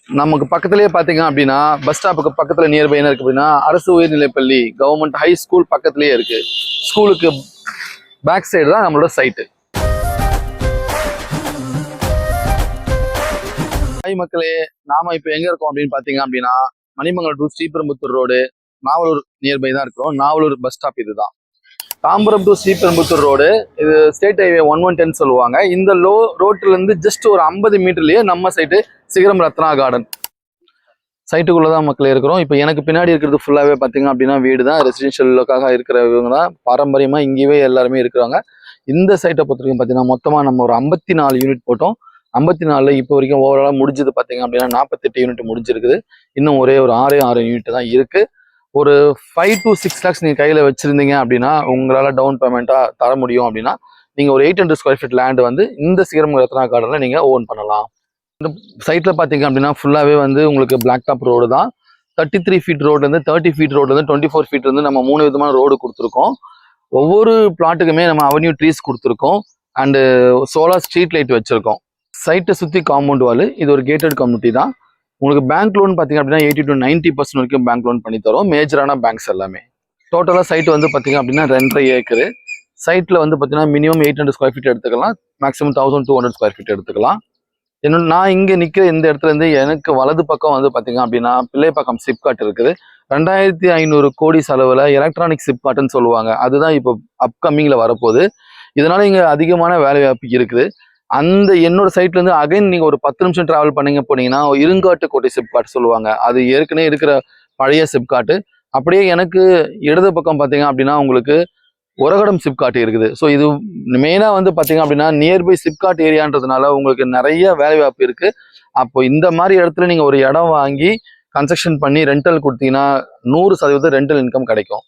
நமக்கு பக்கத்துலேயே பார்த்தீங்க அப்படின்னா பஸ் ஸ்டாப்புக்கு பக்கத்தில் நியர்பை என்ன இருக்குது அப்படின்னா அரசு உயர்நிலைப்பள்ளி கவர்மெண்ட் ஹை ஸ்கூல் பக்கத்துலேயே இருக்குது. ஸ்கூலுக்கு பேக் சைடு தான் நம்மளோட சைட்டு. ஹாய் மக்களே, நாம இப்போ எங்கே இருக்கோம் அப்படின்னு பார்த்தீங்க அப்படின்னா Manimangalam to Sriperumbudur road Navalur nearby தான் இருக்கிறோம். நாவலூர் பஸ் ஸ்டாப் இதுதான். தாம்பரம் டு ஸ்ரீபெரும்புத்தூர் ரோடு, இது ஸ்டேட் ஹைவே 110 சொல்லுவாங்க. இந்த ரோட்டிலேருந்து ஜஸ்ட் ஒரு 50 மீட்டர்லேயே நம்ம சைட்டு சிகரம் ரத்னா கார்டன் சைட்டுக்குள்ளே தான் மக்கள் இருக்கிறோம். இப்போ எனக்கு பின்னாடி இருக்கிறது ஃபுல்லாகவே பார்த்தீங்க அப்படின்னா வீடு தான். ரெசிடென்ஷியலுக்காக இருக்கிறவங்க தான் பாரம்பரியமாக இங்கேயே எல்லாருமே இருக்கிறாங்க. இந்த சைட்டை பொறுத்த வரைக்கும் பார்த்தீங்கன்னா மொத்தமாக நம்ம ஒரு 54 யூனிட் போட்டோம். 54 இப்போ வரைக்கும் ஓவராலாக முடிஞ்சது பார்த்தீங்க அப்படின்னா 48 யூனிட் முடிஞ்சிருக்குது. இன்னும் ஒரே ஒரு 6 யூனிட் தான் இருக்குது. ஒரு 5 to 6 lakhs நீங்கள் கையில் வச்சுருந்தீங்க அப்படின்னா உங்களால் டவுன் பேமெண்ட்டாக தர முடியும். அப்படின்னா நீங்கள் ஒரு 800 ஸ்கொயர் ஃபீட் லேண்டு வந்து இந்த சிகரம் ரத்னா கார்டனில் நீங்கள் ஓன் பண்ணலாம். இந்த சைட்டில் பார்த்தீங்க அப்படின்னா ஃபுல்லாகவே வந்து உங்களுக்கு பிளாக் டாப் ரோடு தான். 33 ஃபீட் ரோட்லேருந்து 30 ஃபீட் ரோட்லேருந்து 24 ஃபீட் இருந்து நம்ம 3 விதமான ரோடு கொடுத்துருக்கோம். ஒவ்வொரு பிளாட்டுக்குமே நம்ம அவென்யூ ட்ரீஸ் கொடுத்துருக்கோம். அண்டு சோலார் ஸ்ட்ரீட் லைட் வச்சுருக்கோம். சைட்டை சுற்றி காம்பவுண்ட் வால். இது ஒரு கேட்டட் கம்யூனிட்டி தான். உங்களுக்கு பேங்க் லோன் பார்த்தீங்க அப்படின்னா 80 to 90% வரைக்கும் பேங்க் லோன் பண்ணி தரோம். மேஜரான பேங்க்ஸ் எல்லாமே. டோட்டலாக சைட் வந்து பார்த்தீங்க அப்படின்னா 2.5 ஏக்கரு. சைட்டில் வந்து பார்த்தீங்கன்னா மினிமம் 800 ஸ்கொயர் ஃபீட் எடுத்துக்கலாம், மேக்ஸிமம் 1200 ஸ்கொயர் ஃபீட் எடுத்துக்கலாம். நான் இங்கே நிற்கிற இந்த இடத்துல இருந்து எனக்கு வலது பக்கம் வந்து பார்த்தீங்க அப்படின்னா பிள்ளைப்பாக்கம் சிப்காட் இருக்குது. 2500 கோடி செலவில் எலக்ட்ரானிக் சிப்காட்னு சொல்லுவாங்க. அதுதான் இப்போ அப்கமிங்கில் வரப்போகுது. இதனால இங்கே அதிகமான வேலை வாய்ப்பு இருக்குது. அந்த என்னோட சைட்ல இருந்து அகைன் நீங்க ஒரு 10 நிமிஷம் டிராவல் பண்ணீங்க போனீங்கன்னா இருங்காட்டு கோட்டை சிப்காட் சொல்லுவாங்க. அது ஏற்கனவே இருக்கிற பழைய சிப்காட்டு. அப்படியே எனக்கு இடது பக்கம் பார்த்தீங்க அப்படின்னா உங்களுக்கு உரகடம் சிப்காட் இருக்குது. ஸோ இது மெயினா வந்து பார்த்தீங்க அப்படின்னா நியர்பை சிப்காட் ஏரியான்றதுனால உங்களுக்கு நிறைய வேலை வாய்ப்பு இருக்கு. அப்போ இந்த மாதிரி இடத்துல நீங்க ஒரு இடம் வாங்கி கன்ஸ்ட்ரக்ஷன் பண்ணி ரெண்டல் கொடுத்தீங்கன்னா 100% ரெண்டல் இன்கம் கிடைக்கும்.